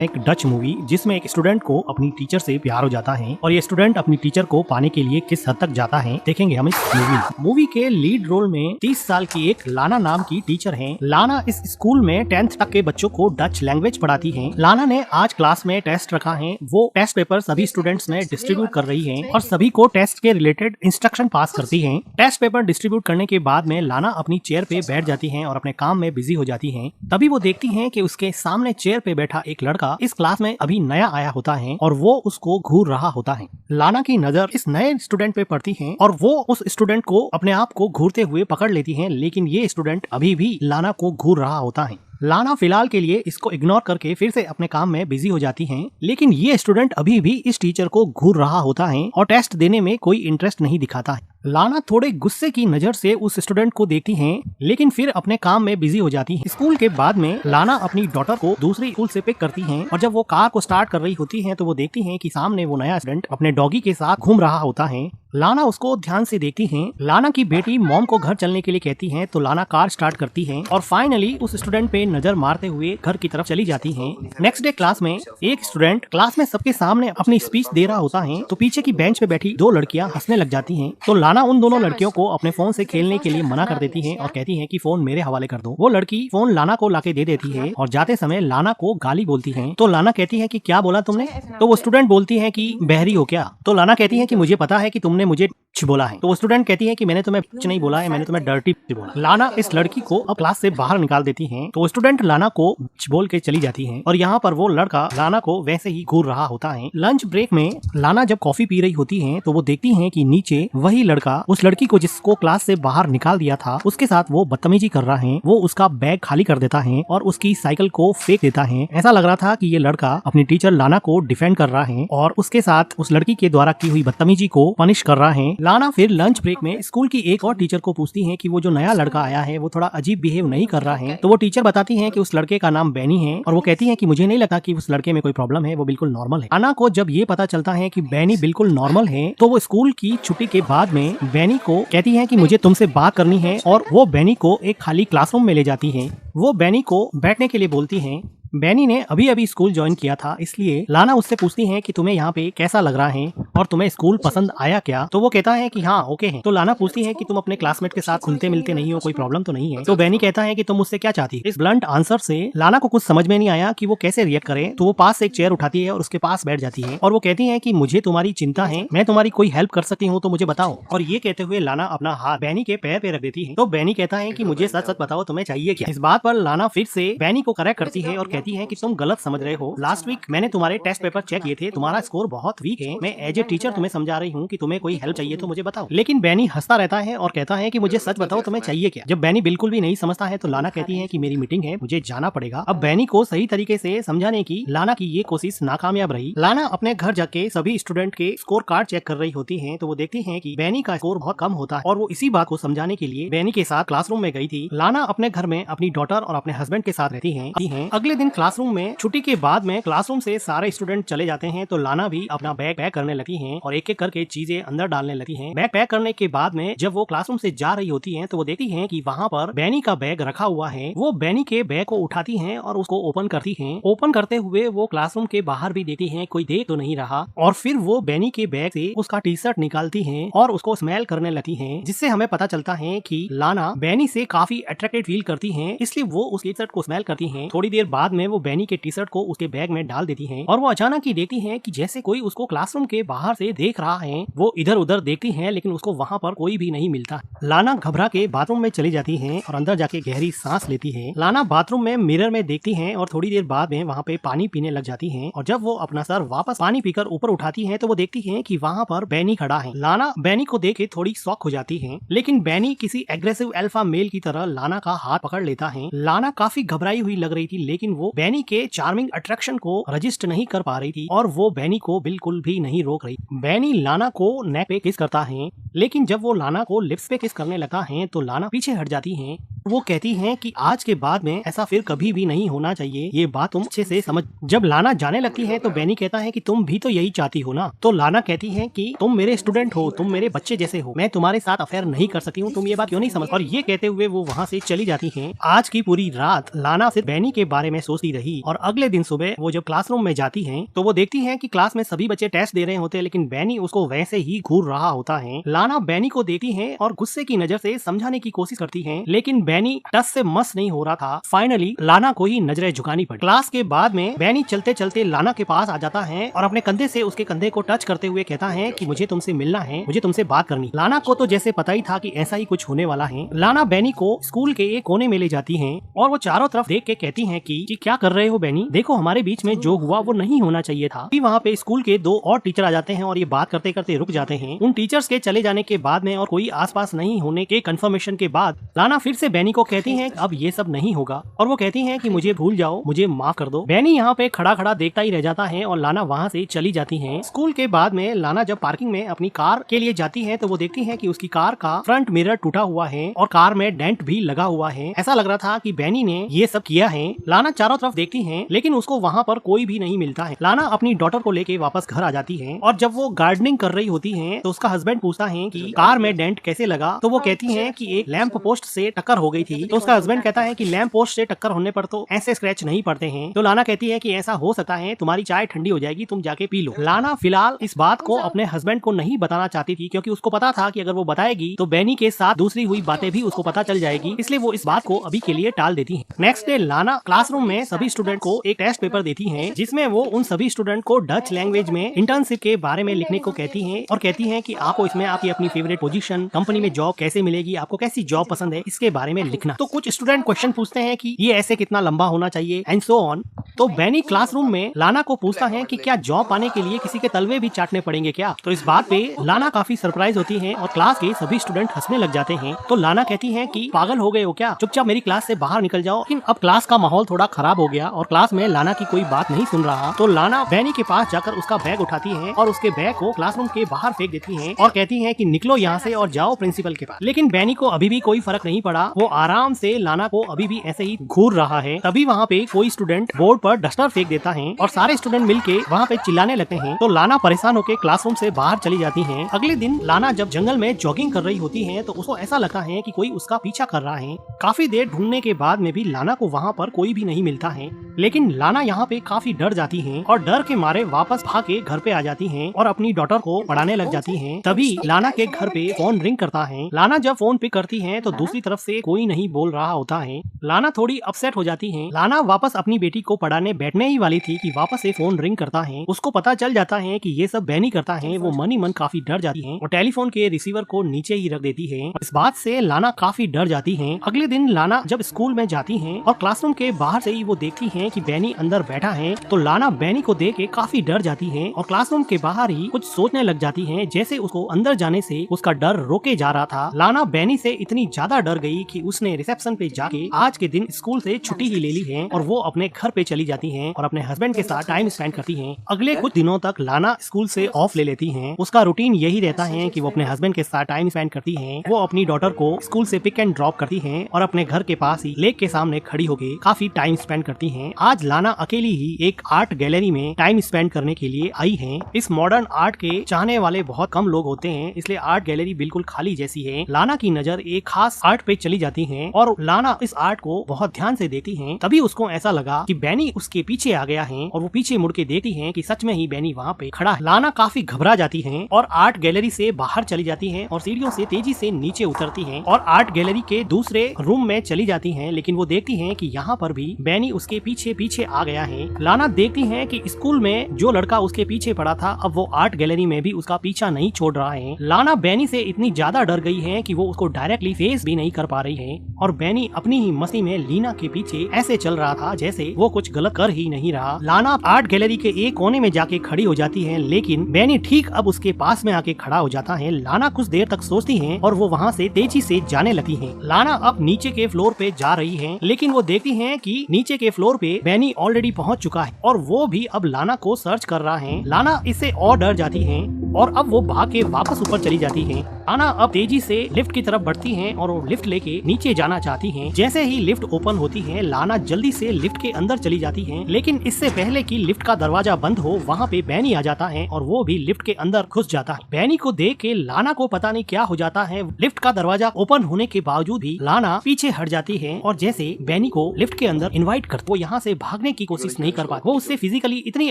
एक Dutch movie जिसमें एक स्टूडेंट को अपनी टीचर से प्यार हो जाता है और ये स्टूडेंट अपनी टीचर को पाने के लिए किस हद तक जाता है देखेंगे हम इस मूवी के लीड रोल में 30 साल की एक लाना नाम की टीचर हैं। लाना इस स्कूल में 10th तक के बच्चों को डच लैंग्वेज पढ़ाती हैं। लाना ने आज क्लास में टेस्ट रखा है। वो टेस्ट पेपर सभी स्टूडेंट्स में डिस्ट्रीब्यूट कर रही है और सभी को टेस्ट के रिलेटेड इंस्ट्रक्शन पास करती है। टेस्ट पेपर डिस्ट्रीब्यूट करने के बाद में लाना अपनी चेयर पे बैठ जाती है और अपने काम में बिजी हो जाती है। तभी वो देखती है कि उसके सामने चेयर पे बैठा एक लड़का इस क्लास में अभी नया आया होता है और वो उसको घूर रहा होता है। लाना की नजर इस नए स्टूडेंट पे पड़ती है और वो उस स्टूडेंट को अपने आप को घूरते हुए पकड़ लेती है, लेकिन ये स्टूडेंट अभी भी लाना को घूर रहा होता है। लाना फिलहाल के लिए इसको इग्नोर करके फिर से अपने काम में बिजी हो जाती हैं, लेकिन ये स्टूडेंट अभी भी इस टीचर को घूर रहा होता है और टेस्ट देने में कोई इंटरेस्ट नहीं दिखाता है। लाना थोड़े गुस्से की नजर से उस स्टूडेंट को देखती है, लेकिन फिर अपने काम में बिजी हो जाती है। स्कूल के बाद में लाना अपनी डॉटर को दूसरी स्कूल से पिक करती है और जब वो कार को स्टार्ट कर रही होती है तो वो देखती है कि सामने वो नया स्टूडेंट अपने डॉगी के साथ घूम रहा होता है। लाना उसको ध्यान से देखती है। लाना की बेटी मॉम को घर चलने के लिए कहती है तो लाना कार स्टार्ट करती है और फाइनली उस स्टूडेंट पे नजर मारते हुए घर की तरफ चली जाती है। नेक्स्ट डे क्लास में एक स्टूडेंट क्लास में सबके सामने अपनी स्पीच दे रहा होता है तो पीछे की बेंच पे बैठी दो लड़कियां हंसने लग जाती हैं। तो लाना उन दोनों लड़कियों को अपने फोन से खेलने के लिए मना कर देती है और कहती है कि फोन मेरे हवाले कर दो। वो लड़की फोन लाना को लाके दे देती है और जाते समय लाना को गाली बोलती है। तो लाना कहती है कि क्या बोला तुमने? तो वो स्टूडेंट बोलती है कि बहरी हो क्या? तो लाना कहती है कि मुझे पता है कि तुमने मुझे बोला है। तो वो स्टूडेंट कहती है कि मैंने तुम्हें कुछ नहीं बोला है, मैंने तुम्हें डर्टी बोला। लाना इस लड़की को अब क्लास से बाहर निकाल देती है। तो स्टूडेंट लाना को बोल के चली जाती है और यहाँ पर वो लड़का लाना को वैसे ही घूर रहा होता है। लंच ब्रेक में लाना जब कॉफी पी रही होती है तो वो देखती है कि नीचे वही लड़का उस लड़की को जिसको क्लास से बाहर निकाल दिया था उसके साथ वो बदतमीजी कर रहा है। वो उसका बैग खाली कर देता है और उसकी साइकिल को फेंक देता है। ऐसा लग रहा था कि ये लड़का अपनी टीचर लाना को डिफेंड कर रहा है और उसके साथ उस लड़की के द्वारा की हुई बदतमीजी को पनिश कर रहा है। लाना फिर लंच ब्रेक में स्कूल की एक और टीचर को पूछती है कि वो जो नया लड़का आया है वो थोड़ा अजीब बिहेव नहीं कर रहा है। तो वो टीचर बताती है कि उस लड़के का नाम बैनी है और वो कहती है कि मुझे नहीं लगता कि उस लड़के में कोई प्रॉब्लम है, वो बिल्कुल नॉर्मल है। लाना को जब ये पता चलता है कि बैनी बिल्कुल नॉर्मल है तो वो स्कूल की छुट्टी के बाद में बैनी को कहती है कि मुझे तुमसे बात करनी है और वो बैनी को एक खाली क्लासरूम में ले जाती है। वो बैनी को बैठने के लिए बोलती है। बैनी ने अभी अभी स्कूल ज्वाइन किया था, इसलिए लाना उससे पूछती है कि तुम्हें यहाँ पे कैसा लग रहा है और तुम्हें स्कूल पसंद आया क्या? तो वो कहता है कि हाँ ओके है। तो लाना पूछती है कि तुम अपने क्लासमेट के साथ घुलते मिलते नहीं हो, कोई प्रॉब्लम तो नहीं है? तो बैनी कहता है कि तुम मुझसे क्या चाहती? इस ब्लंट आंसर से लाना को कुछ समझ में नहीं आया कि वो कैसे रिएक्ट करे। तो वो पास से एक चेयर उठाती है और उसके पास बैठ जाती है और वो कहती है कि मुझे तुम्हारी चिंता है, मैं तुम्हारी कोई हेल्प कर सकती हूँ तो मुझे बताओ। और ये कहते हुए लाना अपना हाथ बैनी के पैर पे रख देती है। तो बैनी कहता है कि मुझे सच सच बताओ तुम्हें चाहिए क्या? इस बात पर लाना फिर से बैनी को करेक्ट करती है और कहती है कि तुम गलत समझ रहे हो। लास्ट वीक मैंने तुम्हारे टेस्ट पेपर चेक किए थे, तुम्हारा स्कोर बहुत वीक है। मैं एज ए टीचर तुम्हें समझा रही हूँ कि तुम्हें कोई हेल्प चाहिए तो मुझे बताओ। लेकिन बैनी हंसता रहता है और कहता है कि मुझे सच बताओ तुम्हें चाहिए क्या? जब बैनी बिल्कुल भी नहीं समझता है तो लाना कहती है कि मेरी मीटिंग है, मुझे जाना पड़ेगा। अब बैनी को सही तरीके से समझाने की लाना की ये कोशिश नाकामयाब रही। लाना अपने घर जाके सभी स्टूडेंट के स्कोर कार्ड चेक कर रही होती है तो वो देखती है कि बैनी का स्कोर बहुत कम होता है और वो इसी बात को समझाने के लिए बैनी के साथ क्लासरूम में गई थी। लाना अपने घर में अपनी डॉटर और अपने हस्बैंड के साथ रहती है। अगले दिन क्लासरूम में छुट्टी के बाद में क्लासरूम से सारे स्टूडेंट चले जाते हैं तो लाना भी अपना बैग पैक करने लगती हैं और एक एक करके चीजें अंदर डालने लगती हैं। बैग पैक करने के बाद में जब वो क्लासरूम से जा रही होती हैं तो वो देखती हैं कि वहाँ पर बैनी का बैग रखा हुआ है। वो बैनी के बैग को उठाती हैं और उसको ओपन करती हैं। ओपन करते हुए वो क्लासरूम के बाहर भी देखती हैं कोई देख तो नहीं रहा और फिर वो बैनी के बैग से उसका टी शर्ट निकालती हैं और उसको स्मेल करने लगती हैं, जिससे हमें पता चलता है कि लाना बैनी से काफी अट्रैक्टेड फील करती हैं, इसलिए वो उस टी शर्ट को स्मेल करती हैं। थोड़ी देर बाद में वो बैनी के टी शर्ट को उसके बैग में डाल देती हैं और वो अचानक ही देखती हैं कि जैसे कोई उसको क्लासरूम के बाहर से देख रहा है। वो इधर उधर देखती हैं लेकिन उसको वहाँ पर कोई भी नहीं मिलता। लाना घबरा के बाथरूम में चली जाती है और अंदर जाके गहरी सांस लेती है। लाना बाथरूम में मिरर में देखती है और थोड़ी देर बाद में वहाँ पे पानी पीने लग जाती है और जब वो अपना सर वापस पानी पीकर ऊपर उठाती है तो वो देखती है कि वहाँ पर बैनी खड़ा है। लाना बैनी को देख के थोड़ी शॉक हो जाती है, लेकिन बैनी किसी एग्रेसिव अल्फा मेल की तरह लाना का हाथ पकड़ लेता है। लाना काफी घबराई हुई लग रही थी, लेकिन वो बैनी के चार्मिंग अट्रैक्शन को रजिस्ट नहीं कर पा रही थी और वो बैनी को बिल्कुल भी नहीं रोक रही। बैनी लाना को नेक पे किस करता है, लेकिन जब वो लाना को लिप्स पे किस करने लगा है तो लाना पीछे हट जाती है। वो कहती हैं कि आज के बाद में ऐसा फिर कभी भी नहीं होना चाहिए, ये बात तुम अच्छे से समझ। जब लाना जाने लगती है तो बेनी कहता है कि तुम भी तो यही चाहती हो ना। तो लाना कहती है कि तुम मेरे स्टूडेंट हो, तुम मेरे बच्चे जैसे हो, मैं तुम्हारे साथ अफेयर नहीं कर सकती हूँ, तुम ये बात क्यों नहीं समझ। और ये कहते हुए वो वहाँ से चली जाती हैं। आज की पूरी रात लाना सिर्फ बेनी के बारे में सोचती रही और अगले दिन सुबह वो जब क्लासरूम में जाती है तो वो देखती है कि क्लास में सभी बच्चे टेस्ट दे रहे होते हैं, लेकिन बेनी उसको वैसे ही घूर रहा होता है। लाना बेनी को देखती है और गुस्से की नजर से समझाने की कोशिश करती है, लेकिन बेनी टस से मस नहीं हो रहा था। फाइनली लाना को ही नजरें झुकानी पड़ी। क्लास के बाद में बेनी चलते चलते लाना के पास आ जाता है और अपने कंधे से उसके कंधे को टच करते हुए कहता है कि मुझे तुमसे मिलना है, मुझे तुमसे बात करनी। लाना को तो जैसे पता ही था कि ऐसा ही कुछ होने वाला है। लाना बेनी को स्कूल के एक कोने में ले जाती है और वो चारों तरफ देख के कहती है कि क्या कर रहे हो बेनी, देखो हमारे बीच में जो हुआ वो नहीं होना चाहिए था। वहाँ पे स्कूल के 2 और टीचर आ जाते हैं और ये बात करते करते रुक जाते हैं। उन टीचर्स के चले जाने के बाद में और कोई आसपास नहीं होने के कंफर्मेशन के बाद लाना फिर से बेनी को कहती है अब ये सब नहीं होगा और वो कहती है कि मुझे भूल जाओ, मुझे माफ कर दो। बेनी यहाँ पे खड़ा खड़ा देखता ही रह जाता है और लाना वहाँ से चली जाती है। स्कूल के बाद में लाना जब पार्किंग में अपनी कार के लिए जाती है तो वो देखती है कि उसकी कार का फ्रंट मिरर टूटा हुआ है और कार में डेंट भी लगा हुआ है। ऐसा लग रहा था कि बेनी ने ये सब किया है। लाना चारों तरफ देखती है लेकिन उसको वहाँ पर कोई भी नहीं मिलता है। लाना अपनी डॉटर को लेके वापस घर आ जाती है और जब वो गार्डनिंग कर रही होती है तो उसका हस्बैंड पूछता है कि कार में डेंट कैसे लगा, तो वो कहती है कि एक लैंप पोस्ट से टक्कर हो गई थी। तो उसका हस्बैंड कहता है कि लैंप पोस्ट से टक्कर होने पर तो ऐसे स्क्रैच नहीं पड़ते हैं। तो लाना कहती है कि ऐसा हो सकता है, तुम्हारी चाय ठंडी हो जाएगी, तुम जाके पी लो। लाना फिलहाल इस बात को अपने हस्बैंड को नहीं बताना चाहती थी क्योंकि उसको पता था कि अगर वो बताएगी तो बेनी के साथ दूसरी हुई बातें भी उसको पता चल जाएगी, इसलिए वो इस बात को अभी के लिए टाल देती है। नेक्स्ट डे लाना क्लासरूम में सभी स्टूडेंट को एक टेस्ट पेपर देती है जिसमें वो उन सभी स्टूडेंट को डच लैंग्वेज में इंटर्नशिप के बारे में लिखने को कहती है और कहती है कि आपको इसमें आपकी अपनी फेवरेट पोजीशन, कंपनी में जॉब कैसे मिलेगी, आपको कैसी जॉब पसंद है, इसके बारे में लिखना। तो कुछ स्टूडेंट क्वेश्चन पूछते हैं कि ये ऐसे कितना लंबा होना चाहिए एंड सो ऑन। तो बेनी क्लासरूम में लाना को पूछता है कि क्या जॉब पाने के लिए किसी के तलवे भी चाटने पड़ेंगे क्या। तो इस बात पे लाना काफी सरप्राइज होती है और क्लास के सभी स्टूडेंट हंसने लग जाते हैं। तो लाना कहती है कि पागल हो गए हो क्या, चुपचाप मेरी क्लास से बाहर निकल जाओ। लेकिन अब क्लास का माहौल थोड़ा खराब हो गया और क्लास में लाना की कोई बात नहीं सुन रहा। तो लाना बेनी के पास जाकर उसका बैग उठाती है और उसके बैग को क्लासरूम के बाहर फेंक देती है और कहती है कि निकलो यहाँ से और जाओ प्रिंसिपल के पास। लेकिन बेनी को अभी भी कोई फर्क नहीं पड़ा, वो आराम से लाना को अभी भी ऐसे ही घूर रहा है। तभी वहाँ पे कोई स्टूडेंट बोर्ड पर डस्टर फेंक देता है और सारे स्टूडेंट मिलके वहाँ पे चिल्लाने लगते हैं। तो लाना परेशान होकर क्लासरूम से बाहर चली जाती है। अगले दिन लाना जब जंगल में जॉगिंग कर रही होती है तो उसको ऐसा लगता है कि कोई उसका पीछा कर रहा है। काफी देर ढूंढने के बाद में भी लाना को वहाँ पर कोई भी नहीं मिलता है, लेकिन लाना यहाँ पे काफी डर जाती है और डर के मारे वापस भाग के घर पे आ जाती है और अपनी डॉटर को पढ़ाने लग जाती है। तभी लाना के घर पे फोन रिंग करता है। लाना जब फोन पिक करती है तो दूसरी तरफ से कोई नहीं बोल रहा होता है। लाना थोड़ी अपसेट हो जाती है। लाना वापस अपनी बेटी को पढ़ाने बैठने ही वाली थी कि वापस से फोन रिंग करता है। उसको पता चल जाता है कि ये सब बेनी करता है। वो मन ही मन काफी डर जाती है और टेलीफोन के रिसीवर को नीचे ही रख देती है। इस बात से लाना काफी डर जाती है। अगले दिन लाना जब स्कूल में जाती है और क्लासरूम के बाहर से ही वो देखती है कि बेनी अंदर बैठा है, तो लाना बेनी को देख के काफी डर जाती है और क्लासरूम के बाहर ही कुछ सोचने लग जाती है, जैसे उसको अंदर जाने से उसका डर रोके जा रहा था। लाना बेनी से इतनी ज्यादा डर गई कि उसने रिसेप्शन पे जाके आज के दिन स्कूल से छुट्टी ही ले ली है और वो अपने घर पे चली जाती है और अपने हस्बैंड के साथ टाइम स्पेंड करती है। अगले कुछ दिनों तक लाना स्कूल से ऑफ ले लेती है। उसका रूटीन यही रहता है कि वो अपने हस्बैंड के साथ टाइम स्पेंड करती है। वो अपनी डॉटर को स्कूल से पिक एंड ड्रॉप करती है और अपने घर के पास ही लेक के सामने खड़ी होकर काफी टाइम स्पेंड करती है। आज लाना अकेली ही एक आर्ट गैलरी में टाइम स्पेंड करने के लिए आई है। इस मॉडर्न आर्ट के चाहने वाले बहुत कम लोग होते हैं, इसलिए आर्ट गैलरी बिल्कुल खाली जैसी है। लाना की नजर एक खास आर्ट पे चली जाती है और लाना इस आर्ट को बहुत ध्यान से देखती है। तभी उसको ऐसा लगा कि बेनी उसके पीछे आ गया है और वो पीछे मुड़ के देखती है कि सच में ही बेनी वहाँ पे खड़ा है। लाना काफी घबरा जाती है और आर्ट गैलरी से बाहर चली जाती है और सीढ़ियों से तेजी से नीचे उतरती है और आर्ट गैलरी के दूसरे रूम में चली जाती है। लेकिन वो देखती है कि यहाँ पर भी बेनी उसके पीछे पीछे आ गया है। लाना देखती है कि स्कूल में जो लड़का उसके पीछे पड़ा था अब वो आर्ट गैलरी में भी उसका पीछा नहीं छोड़ रहा है। लाना बेनी से इतनी ज्यादा डर गई है कि वो उसको डायरेक्टली फेस भी नहीं कर पा रही है और बेनी अपनी ही मस्ती में लीना के पीछे ऐसे चल रहा था जैसे वो कुछ गलत कर ही नहीं रहा। लाना आर्ट गैलरी के एक कोने में जाके खड़ी हो जाती है, लेकिन बेनी ठीक अब उसके पास में आके खड़ा हो जाता है। लाना कुछ देर तक सोचती है और वो वहाँ से तेजी से जाने लगती है। लाना अब नीचे के फ्लोर पे जा रही है, लेकिन वो देखती है कि नीचे के फ्लोर पे बेनी ऑलरेडी पहुँच चुका है और वो भी अब लाना को सर्च कर रहा है। लाना इससे और डर जाती है और अब वो भाग के वापस ऊपर चली जाती है। लाना अब तेजी से लिफ्ट की तरफ बढ़ती हैं और वो लिफ्ट लेके नीचे जाना चाहती हैं। जैसे ही लिफ्ट ओपन होती है, लाना जल्दी से लिफ्ट के अंदर चली जाती है, लेकिन इससे पहले कि लिफ्ट का दरवाजा बंद हो, वहाँ पे बैनी आ जाता है और वो भी लिफ्ट के अंदर घुस जाता है। बैनी को देख के लाना को पता नहीं क्या हो जाता है। लिफ्ट का दरवाजा ओपन होने के बावजूद भी लाना पीछे हट जाती है और जैसे बैनी को लिफ्ट के अंदर इनवाइट कर, वो यहाँ से भागने की कोशिश नहीं कर पाती। वो उससे फिजिकली इतनी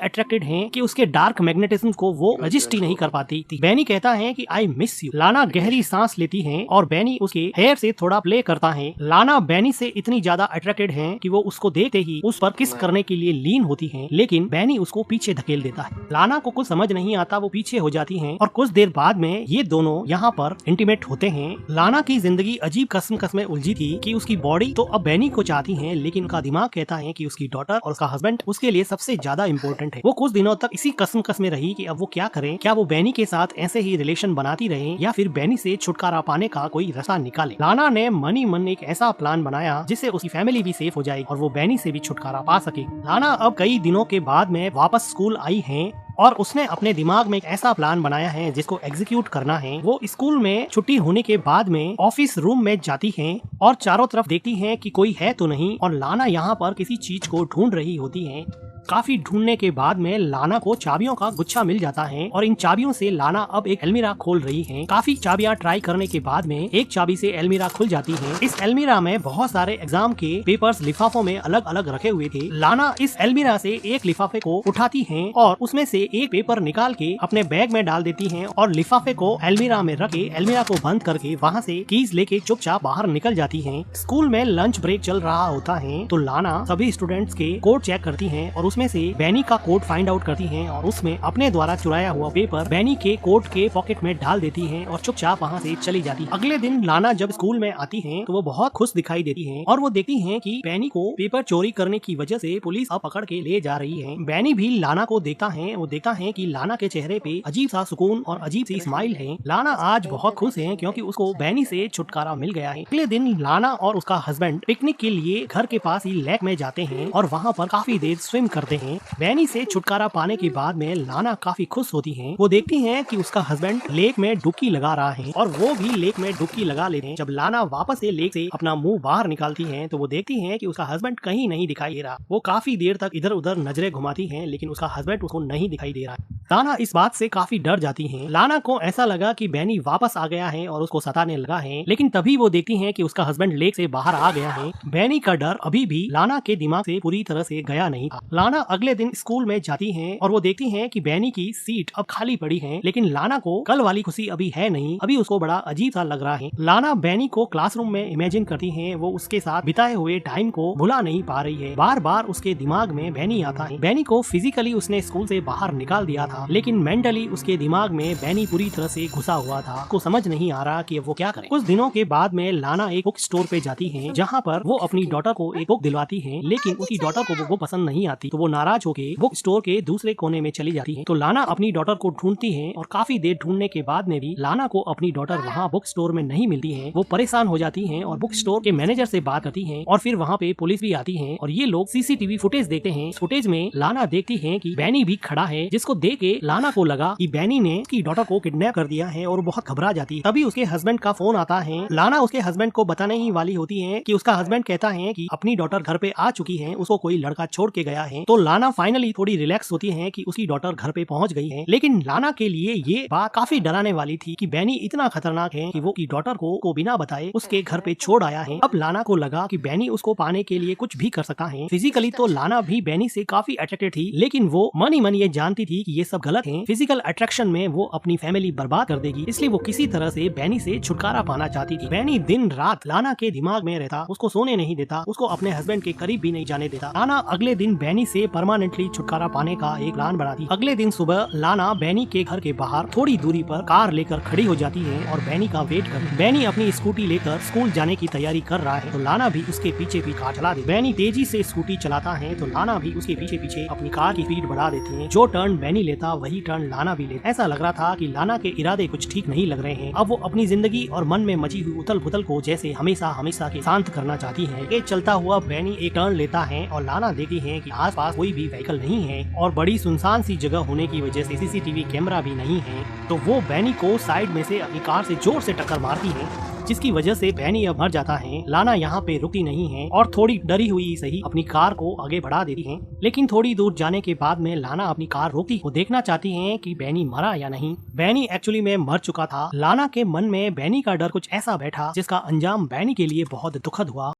अट्रैक्टेड है कि उसके डार्क मैग्नेटिज्म को वो रजिस्ट ही नहीं कर पाती। बैनी कहता है कि आई मिस यू। लाना गहरी सांस लेती है और बैनी उसके हेयर से थोड़ा प्ले करता है। लाना बैनी से इतनी ज्यादा अट्रैक्टेड है कि वो उसको देखते ही उस पर किस करने के लिए लीन होती है, लेकिन बैनी उसको पीछे धकेल देता है। लाना को कुछ समझ नहीं आता, वो पीछे हो जाती है और कुछ देर बाद में ये दोनों यहाँ पर इंटीमेट होते हैं। लाना की जिंदगी अजीब कस्म में उलझी थी कि उसकी बॉडी तो अब बैनी को चाहती है, लेकिन उनका दिमाग कहता है कि उसकी डॉटर और उसका हस्बैंड उसके लिए सबसे ज्यादा इम्पोर्टेंट है। वो कुछ दिनों तक इसी कस्म में रही कि अब वो क्या करे, क्या वो बैनी के साथ ऐसे ही रिलेशन बनाती रहे या फिर बैनी से छुटकारा पाने का कोई रास्ता निकाले। लाना ने मनी मन एक ऐसा प्लान बनाया जिससे उसकी फैमिली भी सेफ हो जाएगी और वो बैनी से भी छुटकारा पा सके। लाना अब कई दिनों के बाद में वापस स्कूल आई है और उसने अपने दिमाग में एक ऐसा प्लान बनाया है जिसको एग्जीक्यूट करना है। वो स्कूल में छुट्टी होने के बाद में ऑफिस रूम में जाती है और चारों तरफ देखती है कि कोई है तो नहीं, और लाना यहाँ पर किसी चीज को ढूंढ रही होती है। काफी ढूंढने के बाद में लाना को चाबियों का गुच्छा मिल जाता है और इन चाबियों से लाना अब एक अलमीरा खोल रही है। काफी चाबियां ट्राई करने के बाद में एक चाबी से अलमीरा खुल जाती है। इस अलमीरा में बहुत सारे एग्जाम के पेपर्स लिफाफों में अलग अलग रखे हुए थे। लाना इस अलमीरा से एक लिफाफे को उठाती है और उसमें से एक पेपर निकाल के अपने बैग में डाल देती है और लिफाफे को अलमीरा में रख के अलमीरा को बंद करके वहाँ से कीज लेके चुपचाप बाहर निकल जाती है। स्कूल में लंच ब्रेक चल रहा होता है तो लाना सभी स्टूडेंट्स के कोड चेक करती है और उसमें से बैनी का कोड फाइंड आउट करती हैं और उसमें अपने द्वारा चुराया हुआ पेपर बैनी के कोट के पॉकेट में डाल देती हैं और चुपचाप वहाँ से चली जाती है। अगले दिन लाना जब स्कूल में आती है तो वो बहुत खुश दिखाई देती है और वो देखती है कि बैनी को पेपर चोरी करने की वजह से पुलिस अब पकड़ के ले जा रही है। बैनी भी लाना को देखता है, वो देखता है कि लाना के चेहरे पे अजीब सा सुकून और अजीब सी स्माइल है। लाना आज बहुत खुश है क्योंकि उसको बैनी से छुटकारा मिल गया है। अगले दिन लाना और उसका हस्बैंड पिकनिक के लिए घर के पास ही लेक में जाते हैं और वहाँ पर काफी देर स्विम करते हैं। बैनी से छुटकारा पाने के बाद में लाना काफी खुश होती है। वो देखती है कि उसका हस्बैंड लेक में डुबकी लगा रहा है और वो भी लेक में डुबकी लगा लेते हैं। जब लाना वापस से लेक से अपना मुंह बाहर निकालती है तो वो देखती है कि उसका हस्बैंड कहीं नहीं दिखाई दे रहा। वो काफी देर तक इधर उधर नजरें घुमाती है लेकिन उसका हस्बैंड उसको नहीं दिखाई दे रहा है। लाना इस बात से काफी डर जाती है। लाना को ऐसा लगा कि बैनी वापस आ गया है और उसको सताने लगा है, लेकिन तभी वो देखती है कि उसका हस्बैंड लेक से बाहर आ गया है। बैनी का डर अभी भी लाना के दिमाग से पूरी तरह से गया नहीं था। लाना अगले दिन स्कूल में जाती है और वो देखती है कि बैनी की सीट अब खाली पड़ी है, लेकिन लाना को कल वाली खुशी अभी है नहीं। अभी उसको बड़ा अजीब सा लग रहा है। लाना बैनी को क्लासरूम में इमेजिन करती है, वो उसके साथ बिताए हुए टाइम को भुला नहीं पा रही है। बार बार उसके दिमाग में बैनी आता है। बैनी को फिजिकली उसने स्कूल से बाहर निकाल दिया था, लेकिन मेंटली उसके दिमाग में बैनी पूरी तरह से घुसा हुआ था। उसको समझ नहीं आ रहा कि वो क्या करे। कुछ दिनों के बाद में लाना एक बुक स्टोर पे जाती है जहाँ पर वो अपनी डॉटर को एक बुक दिलवाती है, लेकिन उसकी डॉटर को वो पसंद नहीं आती तो वो नाराज होकर बुक स्टोर के दूसरे कोने में चली जाती है। तो लाना अपनी डॉटर को ढूंढती है और काफी देर ढूंढने के बाद में भी लाना को अपनी डॉटर वहाँ बुक स्टोर में नहीं मिलती है। वो परेशान हो जाती है और बुक स्टोर के मैनेजर से बात करती है और फिर वहाँ पे पुलिस भी आती है और ये लोग सीसीटीवी फुटेज देखते हैं। फुटेज में लाना देखती है कि बैनी भी खड़ा है, जिसको देख के लाना को लगा कि बैनी ने उसकी डॉटर को किडनैप कर दिया है और बहुत घबरा जाती है। तभी उसके हस्बैंड का फोन आता है। लाना उसके हस्बैंड को बताने ही वाली होती है कि उसका हस्बैंड कहता है कि अपनी डॉटर घर पे आ चुकी है, उसको कोई लड़का छोड़ के गया है। तो लाना फाइनली थोड़ी रिलैक्स होती है कि उसकी डॉटर घर पे पहुंच गई है। लेकिन लाना के लिए ये बात काफी डराने वाली थी कि बैनी इतना खतरनाक है कि वो की डॉटर को बिना बताए उसके घर पे छोड़ आया है। अब लाना को लगा कि बैनी उसको पाने के लिए कुछ भी कर सकता है। फिजिकली तो लाना भी बैनी से काफी अट्रैक्टेड थी, लेकिन वो मन ही मन ये जानती थी कि ये सब गलत है। फिजिकल अट्रैक्शन में वो अपनी फैमिली बर्बाद कर देगी, इसलिए वो किसी तरह से बैनी से छुटकारा पाना चाहती थी। बैनी दिन रात लाना के दिमाग में रहता, उसको सोने नहीं देता, उसको अपने हस्बैंड के करीब भी नहीं जाने देता। लाना अगले दिन बैनी से परमानेंटली छुटकारा पाने का एक प्लान बनाती। अगले दिन सुबह लाना बैनी के घर के बाहर थोड़ी दूरी पर कार लेकर खड़ी हो जाती है और बैनी का वेट कर। बैनी अपनी स्कूटी लेकर स्कूल जाने की तैयारी कर रहा है तो लाना भी उसके पीछे कार चला दे। बैनी तेजी से स्कूटी चलाता है तो लाना भी उसके पीछे पीछे अपनी कार की स्पीड बढ़ा देती है। जो टर्न बैनी लेता था वही टर्न लाना भी ले। ऐसा लग रहा था कि लाना के इरादे कुछ ठीक नहीं लग रहे हैं। अब वो अपनी जिंदगी और मन में मची हुई उथल पुथल को जैसे हमेशा हमेशा के शांत करना चाहती है। ये चलता हुआ बैनी एक टर्न लेता है और लाना देखती है कि आसपास कोई भी व्हीकल नहीं है और बड़ी सुनसान सी जगह होने की वजह से सीसीटीवी कैमरा भी नहीं है। तो वो बैनी को साइड में से अपनी कार से जोर से टक्कर मारती है, जिसकी वजह से बैनी अब मर जाता है। लाना यहाँ पे रुकती नहीं है और थोड़ी डरी हुई सही अपनी कार को आगे बढ़ा देती है, लेकिन थोड़ी दूर जाने के बाद में लाना अपनी कार रोकती, वो देखना चाहती है कि बैनी मरा या नहीं। बैनी एक्चुअली में मर चुका था। लाना के मन में बैनी का डर कुछ ऐसा बैठा जिसका अंजाम बैनी के लिए बहुत दुखद हुआ।